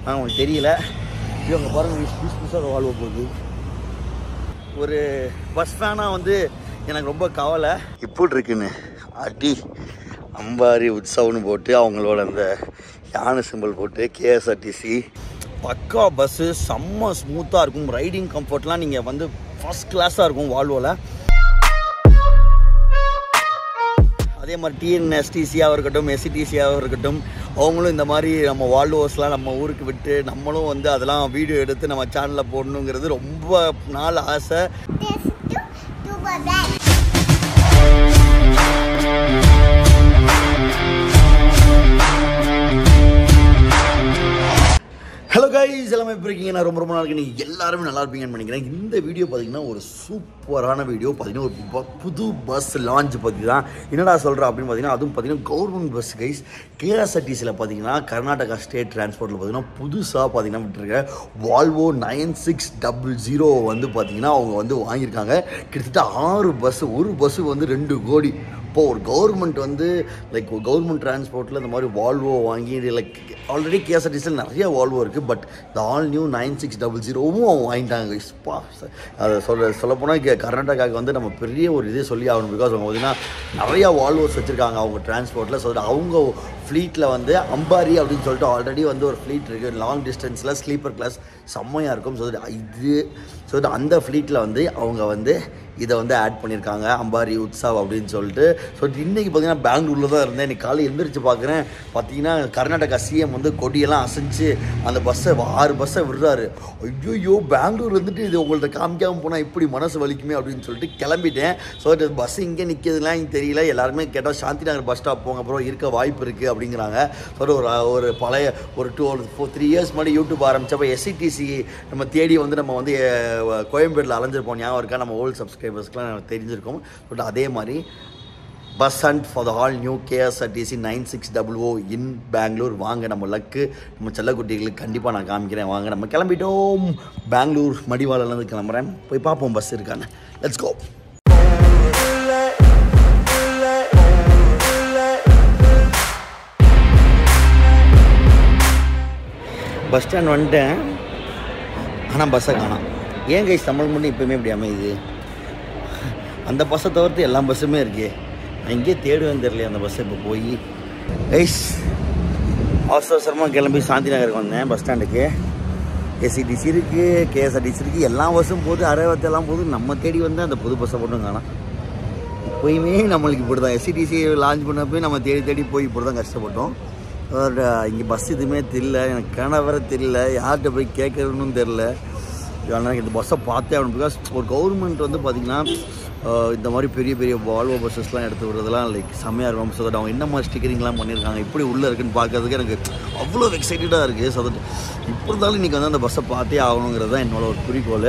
ஆனால் உங்களுக்கு தெரியல. இவங்க பாருங்கள் புதுசாக வால்வோ போகுது. ஒரு பஸ் ஃபேனாக வந்து எனக்கு ரொம்ப கவலை. இப்படி இருக்குன்னு அடி அம்பாரி உற்சவம்னு போட்டு அவங்களோட அந்த யானை சிம்பிள் போட்டு கேஎஸ்ஆர்டிசி பக்கா பஸ்ஸு செம்ம ஸ்மூத்தாக இருக்கும். ரைடிங் கம்ஃபர்ட்லாம் நீங்கள் வந்து ஃபஸ்ட் கிளாஸாக இருக்கும் வால்வோவில். அதே மாதிரி டிஎன்எஸ்டிசியாக இருக்கட்டும், எஸ்சிடிசியாக இருக்கட்டும், அவங்களும் இந்த மாதிரி நம்ம வால்வோஸ்லாம் நம்ம ஊருக்கு விட்டு நம்மளும் வந்து அதெல்லாம் வீடியோ எடுத்து நம்ம சேனலில் போடணுங்கிறது ரொம்ப நாள் ஆசை. ஹலோ கைஸ், எல்லாமே எப்படி இருக்கீங்க? நான் ரொம்ப நாளைக்கு நீங்கள் எல்லாருமே நல்லா இருப்பீங்கன்னு நினைக்கிறேன். இந்த வீடியோ பார்த்தீங்கன்னா ஒரு சூப்பரான வீடியோ. பார்த்தீங்கன்னா ஒரு புது பஸ் லான்ச் பற்றி தான் என்னடா சொல்கிறேன் அப்படின்னு பார்த்தீங்கன்னா, அதுவும் பார்த்தீங்கன்னா கவர்மெண்ட் பஸ் கைஸ். கேஎஸ்ஆர்டிசியில் பார்த்தீங்கன்னா கர்நாடகா ஸ்டேட் டிரான்ஸ்போர்ட்டில் பார்த்தீங்கன்னா புதுசாக பார்த்தீங்கன்னா விட்டுருக்க வால்வோ 9600 வந்து பார்த்தீங்கன்னா அவங்க வந்து வாங்கியிருக்காங்க. கிட்டத்தட்ட 6 பஸ்ஸு, ஒரு பஸ்ஸு வந்து 2 கோடி. இப்போது ஒரு கவர்மெண்ட் வந்து லைக் கவர்மெண்ட் டிரான்ஸ்போர்ட்டில் இந்த மாதிரி வால்வோ வாங்கி லைக் ஆல்ரெடி கேஎஸ்ஆர்டிசியில் நிறைய வால்வோ இருக்குது. பட் இந்த ஆல் நியூ 9600வும் அவங்க வாங்கிட்டாங்க. இஸ்பா அதை சொல்லப்போனால் கர்நாடகாவுக்கு வந்து நம்ம பெரிய ஒரு இதே சொல்லி ஆகணும். பிகாஸ் அவங்க பார்த்தீங்கன்னா நிறையா வால்வோஸ் வச்சுருக்காங்க அவங்க டிரான்ஸ்போர்ட்டில். ஸோ அவங்க ஃப்ளீட்டில் வந்து அம்பாரி அப்படின்னு சொல்லிட்டு ஆல்ரெடி வந்து ஒரு ஃப்ளீட் இருக்குது. லாங் டிஸ்டன்ஸில் ஸ்லீப்பர் கிளாஸ் செம்மையாக இருக்கும். ஸோ அந்த ஃப்ளீட்டில் வந்து அவங்க வந்து இதை வந்து ஆட் பண்ணியிருக்காங்க, அம்பாரி உற்சவ் அப்படின்னு சொல்லிட்டு. ஸோ இன்றைக்கி பார்த்தீங்கன்னா பெங்களூரில் தான் இருந்தேன். இன்றைக்கி காலையில் எழுந்திரிச்சு பார்க்குறேன், பார்த்தீங்கன்னா கர்நாடகா சிஎம் வந்து கொடியெல்லாம் அசைஞ்சு அந்த பஸ்ஸை 6 பஸ்ஸை விடுறாரு. ஐயோ பெங்களூர் வந்துட்டு இது உங்கள்கிட்ட காமிக்காமல் போனால் இப்படி மனசு வலிக்குமே அப்படின்னு சொல்லிட்டு கிளம்பிட்டேன். ஸோ பஸ் இங்கே நிற்கிறதுலாம் எனக்கு தெரியல. எல்லாருமே கேட்டால் சாந்தி நகர் பஸ் ஸ்டாப் போங்க, அப்புறம் இருக்க வாய்ப்பு இருக்குது அப்படிங்கிறாங்க. ஸோ ஒரு பழைய ஒரு 3 இயர்ஸ் முன்னாடி யூடியூப் ஆரம்பித்தப்போ எஸ்சிடிசி நம்ம தேடி வந்து நம்ம வந்து கோயம்பேட்டில் அலைஞ்சிருப்போம். ஞாபகம் இருக்கா? நம்ம ஓல்டு சப்ஸ்கிரைபர்ஸ்க்குலாம் எனக்கு தெரிஞ்சிருக்கும். பட் அதே மாதிரி bus and for the all new KSRTC 9600 இன் பெங்களூர். வாங்க, நம்ம லக்கு நம்ம செல்லக்குட்டிகளுக்கு கண்டிப்பாக நான் காமிக்கிறேன். வாங்க, நம்ம கிளம்பிட்டோம். பெங்களூர் மடிவாளிலேருந்து கிளம்புறேன். போய் பார்ப்போம் பஸ் இருக்கான்னு. Let's go. பஸ் ஸ்டாண்ட் வந்துட்டேன், ஆனால் பஸ்ஸை காணோம். ஏன் கைஸ் தமிழ் மட்டும் இப்போயுமே இப்படி அமையுது? அந்த பஸ்ஸை தவிர்த்து எல்லா பஸ்ஸுமே இருக்கே. நான் இங்கே தேடுவேன்னு தெரியல அந்த பஸ்ஸை. இப்போ போய் கைஸ் அவசரமாக கிளம்பி சாந்தி நகருக்கு வந்தேன் பஸ் ஸ்டாண்டுக்கு. எஸ்சிடிசி இருக்குது, கேஎஸ்ஆர்டிசி இருக்குது, எல்லா பஸ்ஸும் போது அரைவத்தெல்லாம் போது. நம்ம தேடி வந்து அந்த புது பஸ்ஸை போட்டும் காணோம். இப்போயுமே நம்மளுக்கு இப்படி தான் எஸ்சிடிசி லான்ச் பண்ணப்போ நம்ம தேடி போய் இப்படி தான் கஷ்டப்பட்டோம். இங்கே பஸ் எதுவுமே தெரியல, எனக்கு கனவர தெரியல, யார்கிட்ட போய் கேட்கறதுன்னு தெரில. ஆனால் இந்த பஸ்ஸை பார்த்தே ஆகணும். பிகாஸ் ஒரு கவர்மெண்ட் வந்து பார்த்திங்கன்னா இந்த மாதிரி பெரிய பெரிய வால்வோ பஸ்ஸஸ்லாம் எடுத்து விடுறதுலாம் லைக் செம்மையாக இருக்கும். ஸோ தட் அவங்க என்ன மாதிரி ஸ்டிக்கரிங்லாம் பண்ணியிருக்காங்க, இப்படி உள்ளே இருக்குன்னு பார்க்கறதுக்கு எனக்கு அவ்வளோ எக்ஸைட்டடாக இருக்குது. ஸோ தட் இப்போ இருந்தாலும் இன்றைக்கி வந்து அந்த பஸ்ஸை பார்த்தே ஆகணுங்கிறது தான் என்னோட ஒரு குறிக்கோள்.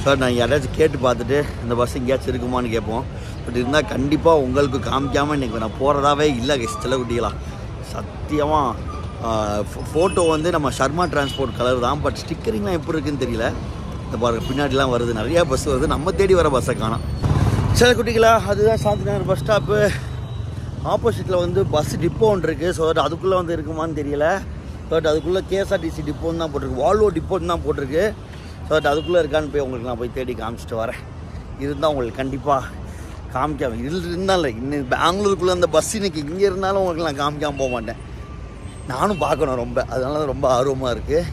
சார் நான் யாராச்சும் கேட்டு பார்த்துட்டு இந்த பஸ் எங்கேயாச்சும் இருக்குமான்னு கேட்போம். பட் இருந்தால் கண்டிப்பாக உங்களுக்கு காமிக்காமல் இன்றைக்கி நான் போகிறதாவே இல்லை செல்லக்குட்டிகளாம். சத்தியமாக ஃபோட்டோ வந்து நம்ம ஷர்மா டிரான்ஸ்போர்ட் கலர் தான். பட் ஸ்டிக்கரிங்லாம் எப்படி இருக்குன்னு தெரியல. இந்த பாருங்க பின்னாடிலாம் வருது, நிறையா பஸ் வருது. நம்ம தேடி வர பஸ்ஸை காணோம். சில குட்டிகளா, அதுதான் சாந்தி நகர் பஸ் ஸ்டாப்பு. ஆப்போசிட்டில் வந்து பஸ் டிப்போ ஒன்று இருக்குது. ஸோ அதுக்குள்ளே வந்து இருக்குமான்னு தெரியல. பட் அதுக்குள்ளே கேஎஸ்ஆர்டிசி டிப்போன்னு தான் போட்டிருக்கு, வால்வோ டிப்போன்னு தான் போட்டிருக்கு. ஸோ அதுக்குள்ளே இருக்கான்னு போய் உங்களுக்கு நான் போய் தேடி காமிச்சிட்டு வரேன். இருந்தால் உங்களுக்கு கண்டிப்பாக காமிக்காம இருந்தாலும் இன்னும் பெங்களூருக்குள்ளே அந்த பஸ் இன்னைக்கு இங்கே இருந்தாலும் உங்களுக்கு நான் காமிக்காமல் போக மாட்டேன். நானும் பார்க்கணும் ரொம்ப, அதனால தான் ரொம்ப ஆர்வமாக இருக்குது.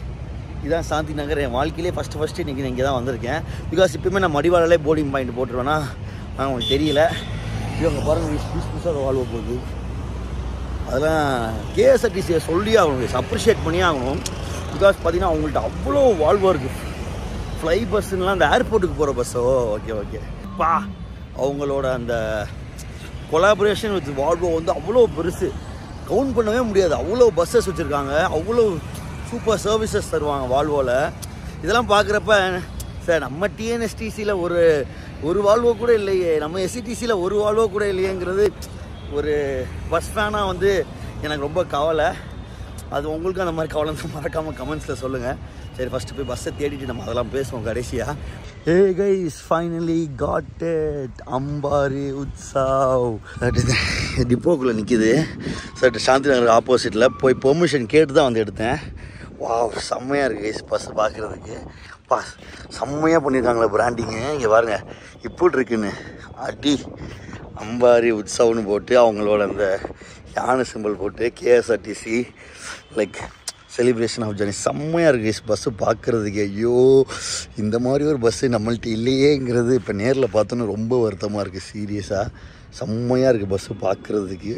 இதுதான் சாந்தி நகர். என் வாழ்க்கையிலே ஃபஸ்ட்டு இன்றைக்கி நான் இங்கே தான் வந்திருக்கேன். பிகாஸ் இப்போயுமே நான் மடிவாளாலே போர்டிங் பாயிண்ட் போட்டுருவேன்னா ஆனால் உங்களுக்கு தெரியல. இவங்க பாருங்கள் புதுசாக வால்வோ போகுது. அதெல்லாம் கேஎஸ்ஆர்டிசியை சொல்லி ஆகணும், அப்ரிஷியேட் பண்ணி ஆகணும். பிகாஸ் பார்த்திங்கன்னா அவங்கள்ட்ட அவ்வளோ வால்வோ இருக்குது. ஃப்ளை பஸ்ஸுலாம் அந்த ஏர்போர்ட்டுக்கு போகிற பஸ்ஸோ ஓகே பா அவங்களோட அந்த கொலாபரேஷன் வித் வால்வோ வந்து அவ்வளோ பெருசு, கவுண்ட் பண்ணவே முடியாது. அவ்வளோ பஸ்ஸஸ் வச்சுருக்காங்க, அவ்வளோ சூப்பர் சர்வீசஸ் தருவாங்க வால்வோவில். இதெல்லாம் பார்க்குறப்ப சார் நம்ம டிஎன்எஸ்டிசியில் ஒரு வால்வோ கூட இல்லையே, நம்ம எஸ்சிடிசியில் ஒரு வால்வோ கூட இல்லையேங்கிறது ஒரு பஸ் ஃபேனாக வந்து எனக்கு ரொம்ப கவலை. அது உங்களுக்கும் அந்த மாதிரி கவலை மறக்காமல் கமெண்ட்ஸில் சொல்லுங்கள். சரி, ஃபஸ்ட்டு போய் பஸ்ஸை தேடிட்டு நம்ம அதெல்லாம் பேசுவோம் கடைசியாக. Hey guys, finally got it, Ambari Utsav. டிப்போக்குள்ளே நிற்கிது. சார் சாந்தி நகர் ஆப்போசிட்டில் போய் பெர்மிஷன் கேட்டு தான் வந்து எடுத்தேன். வா செம்மையாக இருக்குது கைஸ் பஸ் பார்க்குறதுக்கு. பா செம்மையாக பண்ணியிருக்காங்களே பிராண்டிங்கு. இங்கே பாருங்க இப்படி இருக்குன்னு அடி அம்பாரி உற்சவம்னு போட்டு அவங்களோட அந்த யானை சிம்பிள் போட்டு KSRTC like celebration of journey செம்மையாக இருக்குது பஸ்ஸு பார்க்குறதுக்கு. ஐயோ இந்த மாதிரி ஒரு பஸ்ஸு நம்மள்ட்ட இல்லையேங்கிறது இப்போ நேரில் பார்த்தோன்னு ரொம்ப வருத்தமாக இருக்குது. சீரியஸாக செம்மையாக இருக்குது பஸ்ஸு பார்க்குறதுக்கு.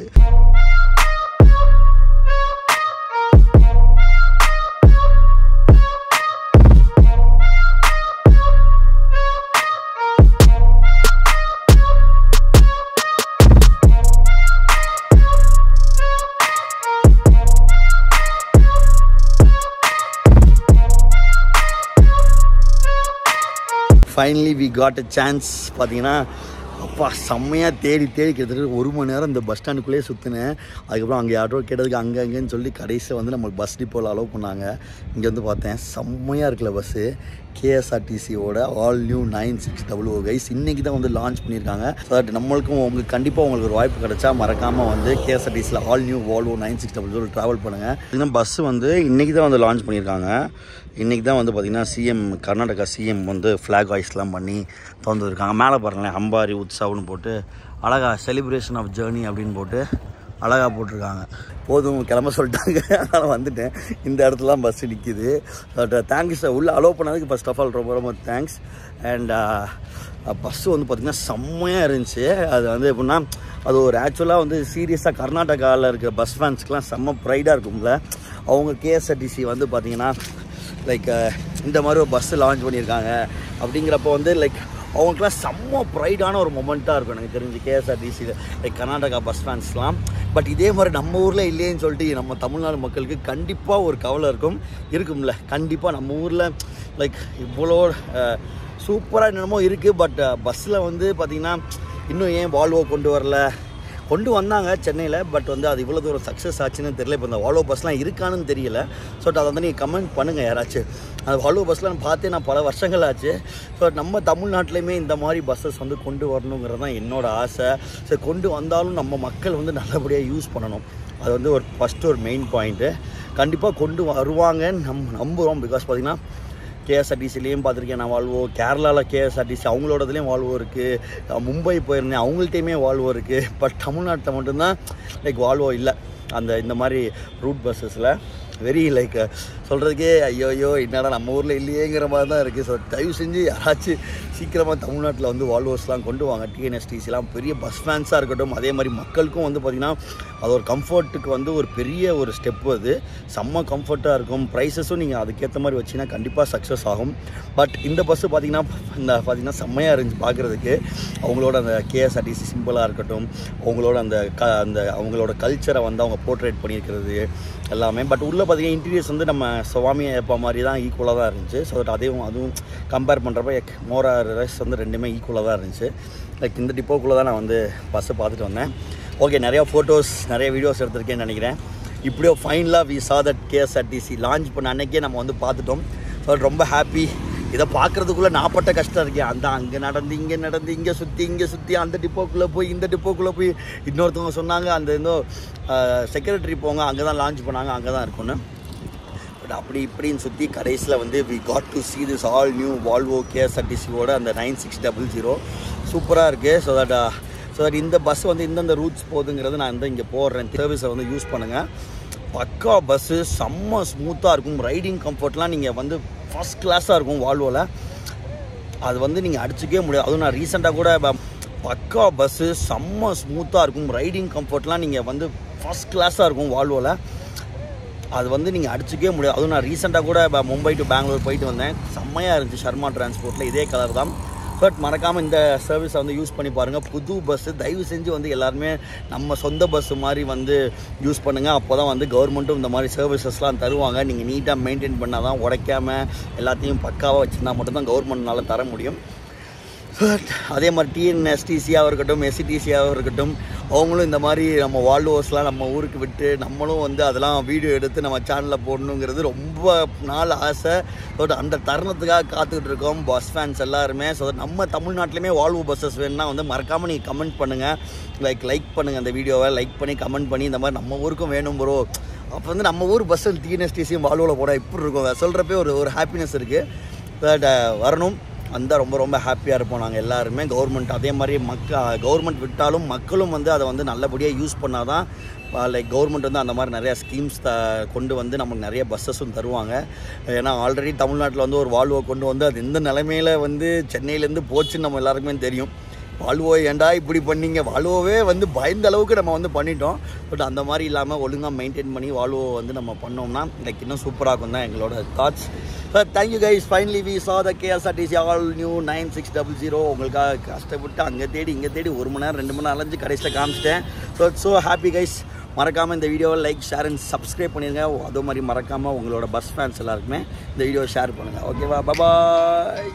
Finally we got a chance. பார்த்தீங்கன்னா அப்பா செம்மையாக தேடி கிட்டத்தட்ட 1 மணி நேரம் இந்த பஸ் ஸ்டாண்டுக்குள்ளேயே சுற்றினேன். அதுக்கப்புறம் அங்கே ஆட்டோ கேட்டதுக்கு அங்கேன்னு சொல்லி கடைசியில் வந்து நம்மளுக்கு பஸ் டிப்போவில் அலோவ் பண்ணாங்க. இங்கே வந்து பார்த்தேன் செம்மையாக இருக்குல்ல பஸ்ஸு. கேஎஸ்ஆர்டிசியோட ஆல் நியூ 9600 கைஸ் இன்றைக்கி தான் வந்து லான்ச் பண்ணியிருக்காங்க. ஸோ தட் நம்மளுக்கும் உங்களுக்கு கண்டிப்பாக உங்களுக்கு ஒரு வாய்ப்பு கிடச்சா மறக்காமல் வந்து கேஎஸ்ஆர்டிசியில் ஆல் நியூ வால்வோ 9600 ட்ராவல் பண்ணுங்கள். இதுதான் பஸ்ஸு வந்து இன்றைக்கி தான் வந்து லான்ச் பண்ணியிருக்காங்க. இன்றைக்கி தான் வந்து பார்த்திங்கன்னா சிஎம் கர்நாடகா சிஎம் வந்து ஃப்ளாக் ஹாய்ஸ்லாம் பண்ணி திறந்துருக்காங்க. மேலே பாருங்களேன் அம்பாரி உற்சவம்னு போட்டு அழகா செலிப்ரேஷன் ஆஃப் ஜேர்னி அப்படின்னு போட்டு அழகாக போட்டிருக்காங்க. போதும் கிளம்ப சொல்லிட்டாங்க. அதனால் வந்துட்டேன். இந்த இடத்துலாம் பஸ்ஸு நிற்கிது. பட் தேங்க்ஸ் உள்ளே அலோவ் பண்ணதுக்கு ஃபர்ஸ்ட் ஆஃப் ஆல் ரொம்ப ரொம்ப தேங்க்ஸ். அண்ட் பஸ்ஸு வந்து பார்த்திங்கன்னா செம்மையாக இருந்துச்சு. அது வந்து எப்படின்னா அது ஒரு ஆக்சுவலாக வந்து சீரியஸாக கர்நாடகாவில் இருக்கிற பஸ் ஃபேன்ஸ்க்கெலாம் செம்ம ப்ரைடாக இருக்கும்ல. அவங்க கேஎஸ்ஆர்டிசி வந்து பார்த்திங்கன்னா லைக் இந்த மாதிரி ஒரு பஸ்ஸு லான்ச் பண்ணியிருக்காங்க அப்படிங்கிறப்போ வந்து லைக் அவங்களுக்குலாம் செம்ம ப்ரைடான ஒரு மொமெண்ட்டாக இருக்கும் எனக்கு தெரிஞ்சு கேஎஸ்ஆர்டிசியில் லைக் கர்நாடகா பஸ் ஃபேன்ஸ்லாம். பட் இதே மாதிரி நம்ம ஊரில் இல்லையேன்னு சொல்லிட்டு நம்ம தமிழ்நாடு மக்களுக்கு கண்டிப்பாக ஒரு கவலை இருக்கும்ல. கண்டிப்பாக நம்ம ஊரில் லைக் இவ்வளோ சூப்பராக என்னென்னமோ இருக்குது. பட் பஸ்ஸில் வந்து பார்த்திங்கன்னா இன்னும் ஏன் வால்வோ கொண்டு வந்தாங்க சென்னையில். பட் வந்து அது இவ்வளோ தூரம் சக்ஸஸ் ஆச்சுன்னு தெரியல. இப்போ இந்த வால்வோ பஸ்லாம் இருக்கான்னு தெரியல. ஸோ அதை வந்து நீங்கள் கமெண்ட் பண்ணுங்கள் யாராச்சும். அந்த வால்வோ பஸ்லாம் பார்த்தே நான் பல வருஷங்கள் ஆச்சு. ஸோ நம்ம தமிழ்நாட்டிலையுமே இந்த மாதிரி பஸ்ஸஸ் வந்து கொண்டு வரணுங்கிறது தான் என்னோடய ஆசை. ஸோ கொண்டு வந்தாலும் நம்ம மக்கள் வந்து நல்லபடியாக யூஸ் பண்ணணும். அது வந்து ஃபஸ்ட்டு ஒரு மெயின் பாயிண்ட்டு. கண்டிப்பாக கொண்டு வருவாங்கன்னு நம்புகிறோம். பிகாஸ் பார்த்திங்கன்னா கேஎஸ்ஆர்டிசிலையும் பார்த்துருக்கேன் நான் வால்வோ. கேரளாவில் கேஎஸ்ஆர்டிசி அவங்களோடதுலேயும் வால்வோ இருக்குது. மும்பை போயிருந்தேன் அவங்கள்ட்டையுமே வால்வோ இருக்குது. பட் தமிழ்நாட்டில் மட்டும்தான் லைக் வால்வோ இல்லை இந்த மாதிரி ரூட் பஸ்ஸஸில். வெரி லைக் சொல்கிறதுக்கே ஐயோ என்னடா நம்ம ஊரில் இல்லையேங்கிற மாதிரி தான் இருக்குது. ஸோ தயவு செஞ்சு யாராச்சும் சீக்கிரமாக தமிழ்நாட்டில் வந்து வால்வோஸ்லாம் கொண்டு வாங்க. டிஎன்எஸ்டிசிலாம் பெரிய பஸ் ஃபேன்ஸாக இருக்கட்டும். அதே மாதிரி மக்களுக்கும் வந்து பார்த்திங்கன்னா அது ஒரு கம்ஃபர்ட்டுக்கு வந்து ஒரு பெரிய ஒரு ஸ்டெப்பு. அது செம்ம கம்ஃபர்ட்டாக இருக்கும். ப்ரைஸஸும் நீங்கள் அதுக்கேற்ற மாதிரி வச்சிங்கன்னா கண்டிப்பாக சக்ஸஸ் ஆகும். பட் இந்த பஸ்ஸு பார்த்திங்கன்னா செம்மையாக இருந்துச்சு பார்க்குறதுக்கு. அவங்களோட அந்த கேஎஸ்ஆர்டிசி சிம்பிளாக இருக்கட்டும், அவங்களோட அந்த அவங்களோட கல்ச்சரை வந்து அவங்க போர்ட்ரேட் பண்ணியிருக்கிறது எல்லாமே. பட் உள்ளே பார்த்திங்கன்னா இன்டீரியர்ஸ் வந்து நம்ம சுவாமி ஐயப்பா மாதிரி தான் ஈக்குவலாக தான் இருந்துச்சு. ஸோ அதுவும் கம்பேர் பண்ணுறப்ப மோரார் ரெஸ் வந்து ரெண்டுமே ஈக்குவலாக தான் இருந்துச்சு. லைக் இந்த டிப்போக்குள்ளே தான் நான் வந்து பஸ்ஸை பார்த்துட்டு வந்தேன். ஓகே நிறையா ஃபோட்டோஸ் நிறைய வீடியோஸ் எடுத்திருக்கேன்னு நினைக்கிறேன். இப்படியோ ஃபைனலாக we saw that KSRTC launch பண்ண அன்றைக்கே நம்ம வந்து பார்த்துட்டோம். ஸோ ரொம்ப ஹாப்பி. இதை பார்க்குறதுக்குள்ளே நாப்பட்ட கஷ்டம் இருக்கேன். அங்கே நடந்து இங்கே சுற்றி அந்த டிப்போக்குள்ளே போய் இந்த டிப்போக்குள்ளே போய் இன்னொருத்தவங்க சொன்னாங்க அந்த செக்ரட்டரி போங்க அங்கே தான் லான்ச் பண்ணாங்க அங்கே தான் இருக்குன்னு. பட் அப்படி இப்படின்னு சுற்றி கடைசியில் வந்து we got to see this all new Volvo கேஎஸ்ஆர்டிசியோட அந்த 9600 சூப்பராக இருக்குது. ஸோ தட் இந்த பஸ் வந்து இந்தந்த ரூட்ஸ் போகுதுங்கிறது நான் இங்கே போடுறேன். சர்வீஸை வந்து யூஸ் பண்ணுங்கள். பக்கா பஸ்ஸு செம்ம ஸ்மூத்தாக இருக்கும். ரைடிங் கம்ஃபர்ட்லாம் நீங்கள் வந்து ஃபஸ்ட் கிளாஸாக இருக்கும் வால்வோவில். அது வந்து நீங்கள் அடிச்சிக்கவே முடியாது. அதுவும் நான் ரீசெண்டாக கூட பக்கா பஸ்ஸு செம்ம ஸ்மூத்தாக இருக்கும். ரைடிங் கம்ஃபர்ட்லாம் நீங்கள் வந்து ஃபஸ்ட் கிளாஸாக இருக்கும் வால்வோவில். அது வந்து நீங்கள் அடிச்சிக்கவே முடியாது. அதுவும் நான் ரீசெண்டாக கூட மும்பை டு பெங்களூர் போயிட்டு வந்தேன். செம்மையாக இருந்துச்சு. ஷர்மா டிரான்ஸ்போர்ட்டில் இதே கலர் தான். பட் மறக்காமல் இந்த சர்வீஸை வந்து யூஸ் பண்ணி பாருங்கள். புது பஸ்ஸு தயவு செஞ்சு வந்து எல்லாருமே நம்ம சொந்த பஸ்ஸு மாதிரி வந்து யூஸ் பண்ணுங்கள். அப்போ தான் வந்து கவர்மெண்ட்டும் இந்த மாதிரி சர்வீசஸ்லாம் தருவாங்க. நீங்கள் நீட்டாக மெயின்டைன் பண்ணால் தான், உடைக்காமல் எல்லாத்தையும் பக்காவாக வச்சுருந்தா மட்டும்தான் கவர்மெண்ட்னால் தர முடியும். அதே மாதிரி டிஎன்எஸ்டிசியாக இருக்கட்டும், எஸ்சிடிசியாக இருக்கட்டும், அவங்களும் இந்த மாதிரி நம்ம வால்வோஸ்லாம் நம்ம ஊருக்கு விட்டு நம்மளும் வந்து அதெல்லாம் வீடியோ எடுத்து நம்ம சேனலில் போடணுங்கிறது ரொம்ப நாள் ஆசை. ஸோ அந்த தருணத்துக்காக காத்துக்கிட்டு இருக்கோம் பஸ் ஃபேன்ஸ் எல்லாருமே. ஸோ நம்ம தமிழ்நாட்டிலையுமே வால்வோ பஸ்ஸஸ் வேணுன்னா வந்து மறக்காமல் நீங்கள் கமெண்ட் பண்ணுங்கள். லைக் பண்ணுங்கள் அந்த வீடியோவை லைக் பண்ணி கமெண்ட் பண்ணி இந்த மாதிரி நம்ம ஊருக்கும் வேணும் ப்ரோ அப்போ வந்து நம்ம ஊர் பஸ்ஸில் டிஎன்எஸ்டிசியும் வால்வோவில் போனால் இப்படி இருக்கும் சொல்கிறப்பே ஒரு ஹாப்பினஸ் இருக்குது. பட் வரணும் வந்தால் ரொம்ப ரொம்ப ஹாப்பியாக இருப்போம் நாங்கள் எல்லாருமே. கவர்மெண்ட் அதே மாதிரி கவர்மெண்ட் விட்டாலும் மக்களும் வந்து அதை வந்து நல்லபடியாக யூஸ் பண்ணால் தான் லைக் கவர்மெண்ட் வந்து அந்த மாதிரி நிறையா ஸ்கீம்ஸ் கொண்டு வந்து நமக்கு நிறைய பஸ்ஸஸும் தருவாங்க. ஏன்னா ஆல்ரெடி தமிழ்நாட்டில் வந்து ஒரு வால்வோ கொண்டு வந்து அது எந்த நிலைமையில் வந்து சென்னையிலேருந்து போச்சுன்னு நம்ம எல்லாருக்குமே தெரியும். வால்வோ ஏண்டா இப்படி பண்ணிங்க, வால்வோவே வந்து பயந்த அளவுக்கு நம்ம வந்து பண்ணிட்டோம். பட் அந்த மாதிரி இல்லாமல் ஒழுங்காக மெயின்டைன் பண்ணி வால்வோ வந்து நம்ம பண்ணோம்னா லைக் இன்னும் சூப்பராக இருக்கும் தான் எங்களோட thoughts. Thank you guys. Finally we saw the KSRTC all new 9600. உங்களுக்காக கஷ்டப்பட்டு அங்கே தேடி இங்கே தேடி 1 மணி நேரம் 2 மணி நேரம் அலைஞ்சு கடைசியில் காமிச்சிட்டேன். So happy guys. மறக்காமல் இந்த வீடியோவை லைக் ஷேர் அண்ட் சப்ஸ்கிரைப் பண்ணிடுங்க. அதே மாதிரி மறக்காமல் உங்களோட பஸ் ஃபேன்ஸ் எல்லாருக்குமே இந்த வீடியோவை ஷேர் பண்ணுங்கள். ஓகேவா? பாய்.